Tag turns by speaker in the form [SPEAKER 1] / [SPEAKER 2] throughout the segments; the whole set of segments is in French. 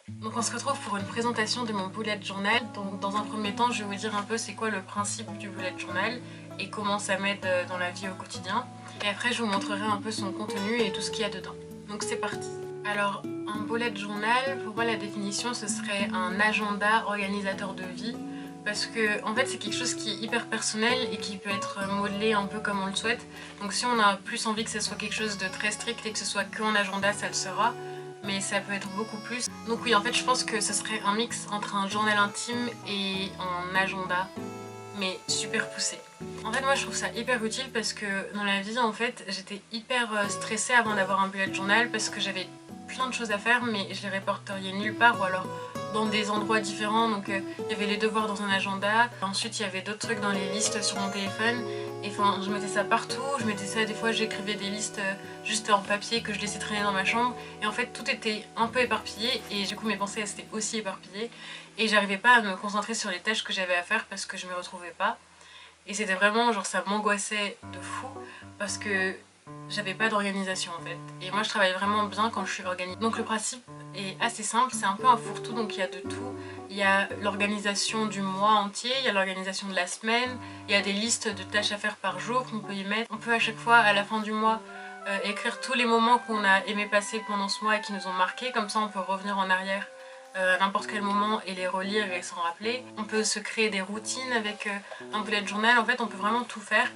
[SPEAKER 1] Donc on se retrouve pour une présentation de mon bullet journal. Donc dans un premier temps, je vais vous dire un peu c'est quoi le principe du bullet journal et comment ça m'aide dans la vie au quotidien. Et après je vous montrerai un peu son contenu et tout ce qu'il y a dedans. Donc c'est parti. Alors un bullet journal, pour moi la définition ce serait un agenda organisateur de vie. Parce que en fait c'est quelque chose qui est hyper personnel et qui peut être modelé un peu comme on le souhaite. Donc si on a plus envie que ce soit quelque chose de très strict et que ce soit qu'un agenda, ça le sera. Mais ça peut être beaucoup plus. Donc oui, en fait je pense que ce serait un mix entre un journal intime et un agenda, mais super poussé. En fait moi je trouve ça hyper utile parce que dans la vie en fait j'étais hyper stressée avant d'avoir un bullet journal parce que j'avais plein de choses à faire mais je les répertoriais nulle part ou alors dans des endroits différents. Donc il y avait les devoirs dans un agenda, ensuite il y avait d'autres trucs dans les listes sur mon téléphone. Et enfin je mettais ça partout, je mettais ça, des fois j'écrivais des listes juste en papier que je laissais traîner dans ma chambre. Et en fait tout était un peu éparpillé et du coup mes pensées étaient aussi éparpillées. Et j'arrivais pas à me concentrer sur les tâches que j'avais à faire parce que je me retrouvais pas. Et c'était vraiment genre ça m'angoissait de fou parce que j'avais pas d'organisation en fait. Et moi je travaille vraiment bien quand je suis organisée. Donc le principe est assez simple, c'est un peu un fourre-tout, donc il y a de tout. Il y a l'organisation du mois entier, il y a l'organisation de la semaine, il y a des listes de tâches à faire par jour qu'on peut y mettre. On peut à chaque fois à la fin du mois écrire tous les moments qu'on a aimé passer pendant ce mois et qui nous ont marqué, comme ça on peut revenir en arrière à n'importe quel moment et les relire et s'en rappeler. On peut se créer des routines avec un bullet journal, en fait on peut vraiment tout faire.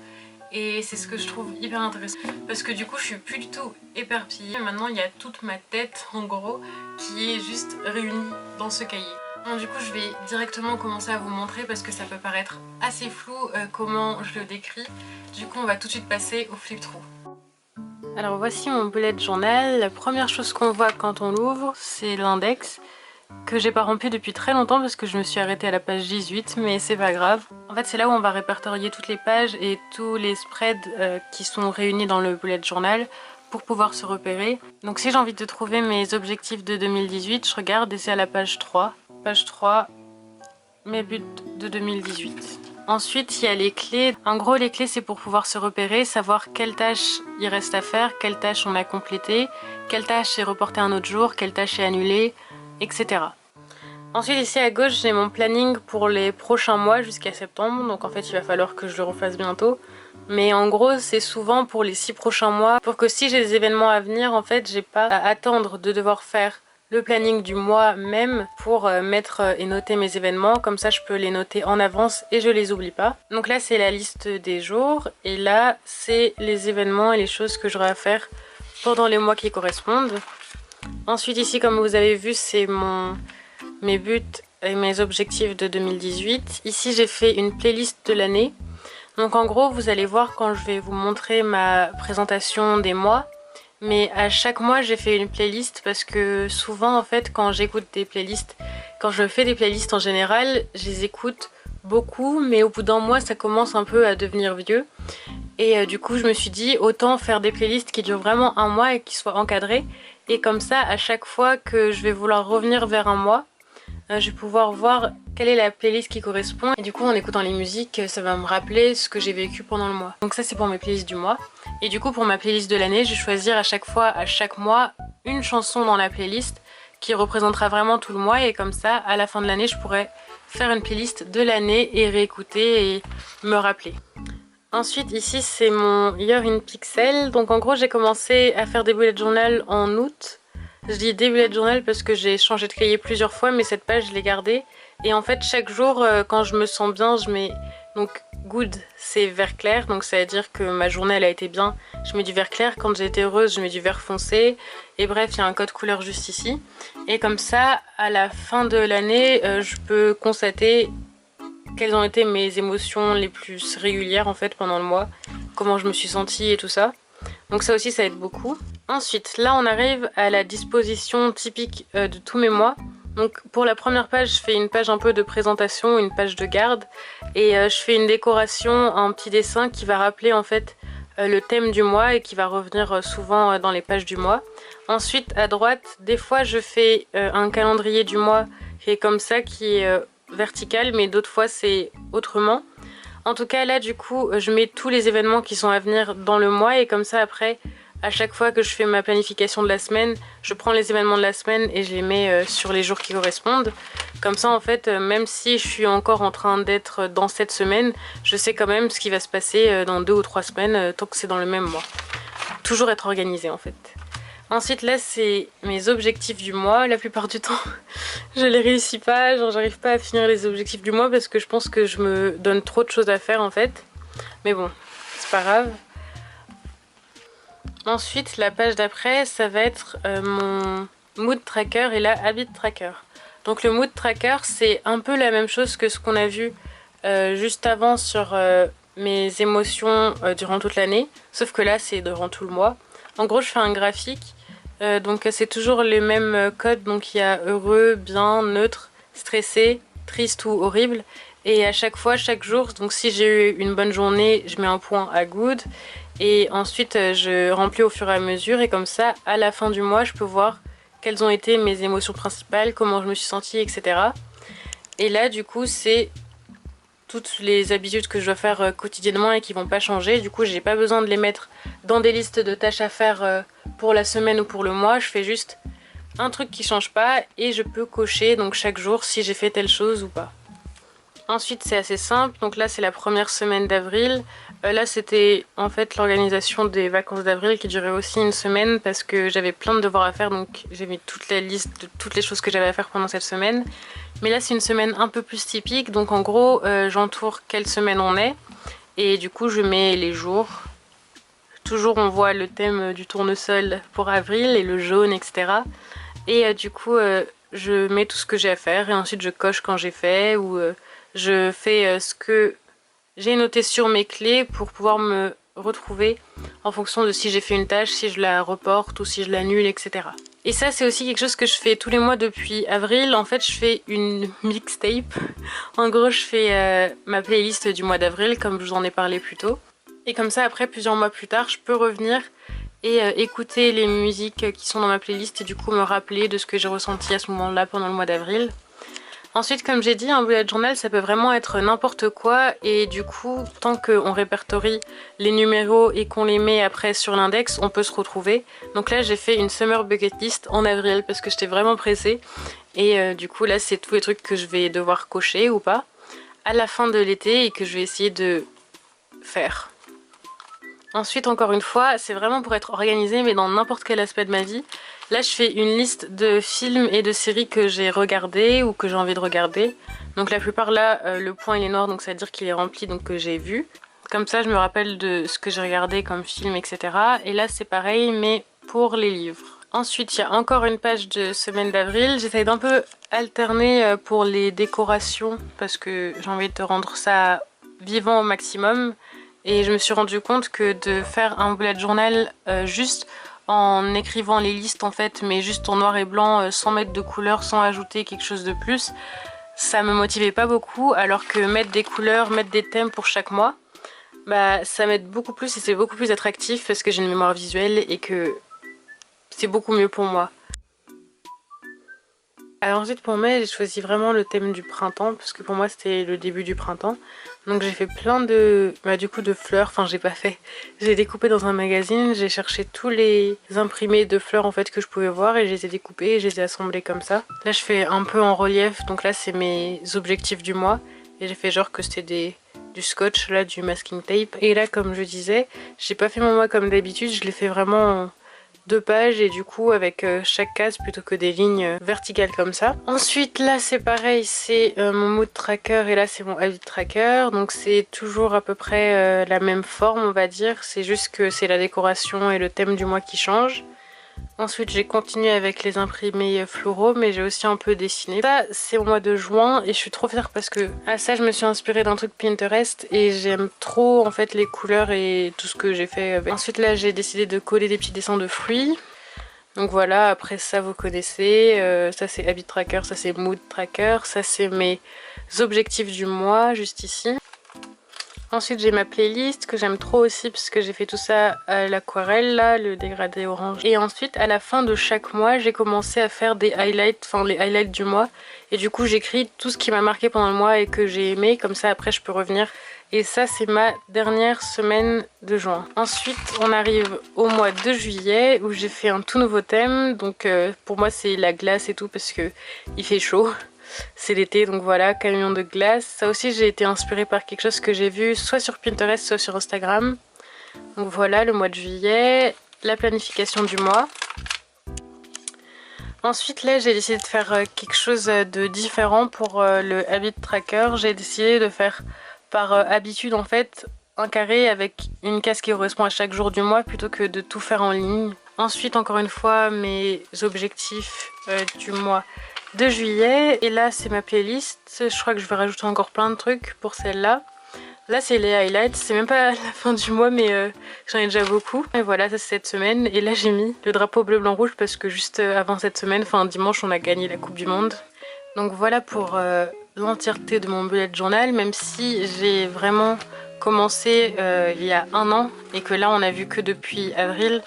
[SPEAKER 1] Et c'est ce que je trouve hyper intéressant parce que du coup je suis plus du tout éparpillée. Maintenant il y a toute ma tête en gros qui est juste réunie dans ce cahier. Bon, du coup je vais directement commencer à vous montrer parce que ça peut paraître assez flou comment je le décris. Du coup on va tout de suite passer au flip through. Alors voici mon bullet journal. La première chose qu'on voit quand on l'ouvre c'est l'index que j'ai pas rempli depuis très longtemps parce que je me suis arrêtée à la page 18, mais c'est pas grave. En fait c'est là où on va répertorier toutes les pages et tous les spreads qui sont réunis dans le bullet journal pour pouvoir se repérer. Donc si j'ai envie de trouver mes objectifs de 2018, je regarde et c'est à la page 3. Page 3, mes buts de 2018. Ensuite il y a les clés. En gros les clés c'est pour pouvoir se repérer, savoir quelle tâche il reste à faire, quelle tâche on a complétée, quelle tâche est reportée un autre jour, quelle tâche est annulée, etc. Ensuite ici à gauche j'ai mon planning pour les prochains mois jusqu'à septembre, donc en fait il va falloir que je le refasse bientôt. Mais en gros c'est souvent pour les 6 prochains mois, pour que si j'ai des événements à venir en fait j'ai pas à attendre de devoir faire le planning du mois même pour mettre et noter mes événements, comme ça je peux les noter en avance et je les oublie pas. Donc là c'est la liste des jours et là c'est les événements et les choses que j'aurai à faire pendant les mois qui correspondent. Ensuite ici comme vous avez vu c'est mes buts et mes objectifs de 2018. Ici j'ai fait une playlist de l'année. Donc en gros vous allez voir quand je vais vous montrer ma présentation des mois. Mais à chaque mois j'ai fait une playlist parce que souvent en fait quand j'écoute des playlists, quand je fais des playlists en général, je les écoute beaucoup mais au bout d'un mois ça commence un peu à devenir vieux. Et du coup je me suis dit autant faire des playlists qui durent vraiment un mois et qui soient encadrées. Et comme ça à chaque fois que je vais vouloir revenir vers un mois, je vais pouvoir voir quelle est la playlist qui correspond. Et du coup en écoutant les musiques ça va me rappeler ce que j'ai vécu pendant le mois. Donc ça c'est pour mes playlists du mois. Et du coup pour ma playlist de l'année je vais choisir à chaque fois, à chaque mois, une chanson dans la playlist qui représentera vraiment tout le mois. Et comme ça à la fin de l'année je pourrai faire une playlist de l'année et réécouter et me rappeler. Ensuite ici c'est mon Year in Pixel. Donc en gros j'ai commencé à faire des bullet journal en août. Je dis des bullet journal parce que j'ai changé de cahier plusieurs fois mais cette page je l'ai gardée. Et en fait chaque jour quand je me sens bien je mets donc good c'est vert clair, donc ça veut dire que ma journée elle a été bien, je mets du vert clair. Quand j'ai été heureuse je mets du vert foncé. Et bref il y a un code couleur juste ici. Et comme ça à la fin de l'année je peux constater quelles ont été mes émotions les plus régulières en fait pendant le mois, comment je me suis sentie et tout ça. Donc ça aussi ça aide beaucoup. Ensuite là on arrive à la disposition typique de tous mes mois. Donc pour la première page je fais une page un peu de présentation, une page de garde. Et je fais une décoration, un petit dessin qui va rappeler en fait le thème du mois et qui va revenir souvent dans les pages du mois. Ensuite à droite des fois je fais un calendrier du mois qui est comme ça, qui est vertical, mais d'autres fois c'est autrement. En tout cas là du coup je mets tous les événements qui sont à venir dans le mois et comme ça après à chaque fois que je fais ma planification de la semaine, je prends les événements de la semaine et je les mets sur les jours qui correspondent. Comme ça en fait, même si je suis encore en train d'être dans cette semaine, je sais quand même ce qui va se passer dans 2 ou 3 semaines tant que c'est dans le même mois. Toujours être organisée en fait. Ensuite là c'est mes objectifs du mois. La plupart du temps je les réussis pas, genre j'arrive pas à finir les objectifs du mois parce que je pense que je me donne trop de choses à faire en fait. Mais bon, c'est pas grave. Ensuite la page d'après ça va être mon mood tracker et la habit tracker. Donc le mood tracker c'est un peu la même chose que ce qu'on a vu juste avant sur mes émotions durant toute l'année. Sauf que là c'est durant tout le mois. En gros je fais un graphique. Donc c'est toujours les mêmes codes, donc il y a heureux, bien, neutre, stressé, triste ou horrible. Et à chaque fois, chaque jour, donc si j'ai eu une bonne journée, je mets un point à good. Et ensuite je remplis au fur et à mesure et comme ça, à la fin du mois, je peux voir quelles ont été mes émotions principales, comment je me suis sentie, etc. Et là du coup c'est toutes les habitudes que je dois faire quotidiennement et qui vont pas changer. Du coup j'ai pas besoin de les mettre dans des listes de tâches à faire pour la semaine ou pour le mois. Je fais juste un truc qui change pas et je peux cocher donc chaque jour si j'ai fait telle chose ou pas. Ensuite c'est assez simple, donc là c'est la première semaine d'avril. Là c'était en fait l'organisation des vacances d'avril qui durait aussi une semaine parce que j'avais plein de devoirs à faire, donc j'ai mis toute la liste de toutes les choses que j'avais à faire pendant cette semaine. Mais là c'est une semaine un peu plus typique, donc en gros j'entoure quelle semaine on est et du coup je mets les jours. Toujours on voit le thème du tournesol pour avril et le jaune, etc. Et du coup je mets tout ce que j'ai à faire et ensuite je coche quand j'ai fait ou je fais ce que j'ai noté sur mes clés pour pouvoir me retrouver en fonction de si j'ai fait une tâche, si je la reporte ou si je l'annule, etc. Et ça c'est aussi quelque chose que je fais tous les mois depuis avril. En fait je fais une mixtape. En gros je fais ma playlist du mois d'avril comme je vous en ai parlé plus tôt. Et comme ça après plusieurs mois plus tard je peux revenir et écouter les musiques qui sont dans ma playlist et du coup me rappeler de ce que j'ai ressenti à ce moment-là pendant le mois d'avril. Ensuite comme j'ai dit un bullet journal ça peut vraiment être n'importe quoi et du coup tant qu'on répertorie les numéros et qu'on les met après sur l'index on peut se retrouver. Donc là j'ai fait une summer bucket list en avril parce que j'étais vraiment pressée et du coup là c'est tous les trucs que je vais devoir cocher ou pas à la fin de l'été et que je vais essayer de faire. Ensuite encore une fois c'est vraiment pour être organisée mais dans n'importe quel aspect de ma vie. Là je fais une liste de films et de séries que j'ai regardées ou que j'ai envie de regarder. Donc la plupart là le point il est noir donc ça veut dire qu'il est rempli donc que j'ai vu. Comme ça je me rappelle de ce que j'ai regardé comme film etc. Et là c'est pareil mais pour les livres. Ensuite il y a encore une page de semaine d'avril. J'essaye d'un peu alterner pour les décorations parce que j'ai envie de rendre ça vivant au maximum. Et je me suis rendu compte que de faire un bullet journal juste en écrivant les listes en fait, mais juste en noir et blanc, sans mettre de couleurs, sans ajouter quelque chose de plus, ça me motivait pas beaucoup, alors que mettre des couleurs, mettre des thèmes pour chaque mois, bah ça m'aide beaucoup plus et c'est beaucoup plus attractif parce que j'ai une mémoire visuelle et que c'est beaucoup mieux pour moi. Alors ensuite pour mai j'ai choisi vraiment le thème du printemps parce que pour moi c'était le début du printemps. Donc j'ai fait plein de du coup de fleurs, enfin j'ai pas fait, j'ai découpé dans un magazine, j'ai cherché tous les imprimés de fleurs en fait que je pouvais voir et je les ai découpés et je les ai assemblés comme ça. Là je fais un peu en relief, donc là c'est mes objectifs du mois et j'ai fait genre que c'était du scotch là, du masking tape. Et là comme je disais, j'ai pas fait mon mois comme d'habitude, je l'ai fait vraiment en 2 pages et du coup avec chaque case plutôt que des lignes verticales comme ça. Ensuite là c'est pareil, c'est mon mood tracker et là c'est mon habit tracker, donc c'est toujours à peu près la même forme on va dire, c'est juste que c'est la décoration et le thème du mois qui change. Ensuite j'ai continué avec les imprimés floraux mais j'ai aussi un peu dessiné. Ça c'est au mois de juin et je suis trop fière parce que à ça je me suis inspirée d'un truc Pinterest et j'aime trop en fait les couleurs et tout ce que j'ai fait avec. Ensuite là j'ai décidé de coller des petits dessins de fruits. Donc voilà, après ça vous connaissez, ça c'est habit tracker, ça c'est mood tracker, ça c'est mes objectifs du mois juste ici. Ensuite j'ai ma playlist que j'aime trop aussi parce que j'ai fait tout ça à l'aquarelle là, le dégradé orange. Et ensuite à la fin de chaque mois j'ai commencé à faire des highlights, enfin les highlights du mois. Et du coup j'écris tout ce qui m'a marqué pendant le mois et que j'ai aimé, comme ça après je peux revenir Et ça c'est ma dernière semaine de juin. Ensuite on arrive au mois de juillet où j'ai fait un tout nouveau thème. Donc pour moi c'est la glace et tout parce que il fait chaud. C'est l'été donc voilà, camion de glace. Ça aussi j'ai été inspirée par quelque chose que j'ai vu soit sur Pinterest soit sur Instagram. Donc voilà le mois de juillet, la planification du mois. Ensuite là j'ai décidé de faire quelque chose de différent pour le habit tracker. J'ai décidé de faire par habitude en fait un carré avec une case qui correspond à chaque jour du mois plutôt que de tout faire en ligne. Ensuite encore une fois mes objectifs du mois de juillet. Et là c'est ma playlist. Je crois que je vais rajouter encore plein de trucs pour celle-là. Là c'est les highlights, c'est même pas la fin du mois mais j'en ai déjà beaucoup. Et voilà, ça c'est cette semaine. Et là j'ai mis le drapeau bleu blanc rouge parce que juste avant cette semaine, enfin dimanche, on a gagné la Coupe du Monde. Donc voilà pour l'entièreté de mon bullet journal, même si j'ai vraiment commencé il y a un an et que là on a vu que depuis avril.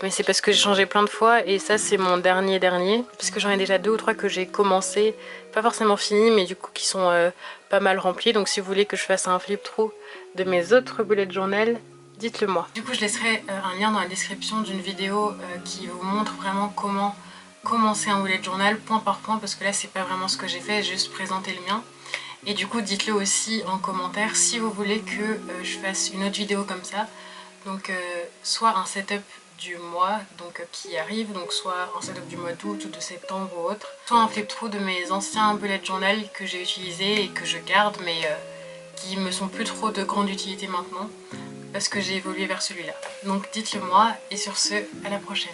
[SPEAKER 1] Mais c'est parce que j'ai changé plein de fois et ça c'est mon dernier parce que j'en ai déjà 2 ou 3 que j'ai commencé, pas forcément fini mais du coup qui sont pas mal remplis. Donc si vous voulez que je fasse un flip through de mes autres bullet journal, dites-le moi. Du coup je laisserai un lien dans la description d'une vidéo qui vous montre vraiment comment commencer un bullet journal point par point, parce que là c'est pas vraiment ce que j'ai fait, j'ai juste présenté le mien. Et du coup dites-le aussi en commentaire si vous voulez que je fasse une autre vidéo comme ça. Donc soit un setup du mois donc qui arrive, donc soit un setup du mois d'août ou de septembre ou autre, soit un flip through de mes anciens bullet journal que j'ai utilisés et que je garde mais qui me sont plus trop de grande utilité maintenant parce que j'ai évolué vers celui-là. Donc dites-le moi et sur ce, à la prochaine.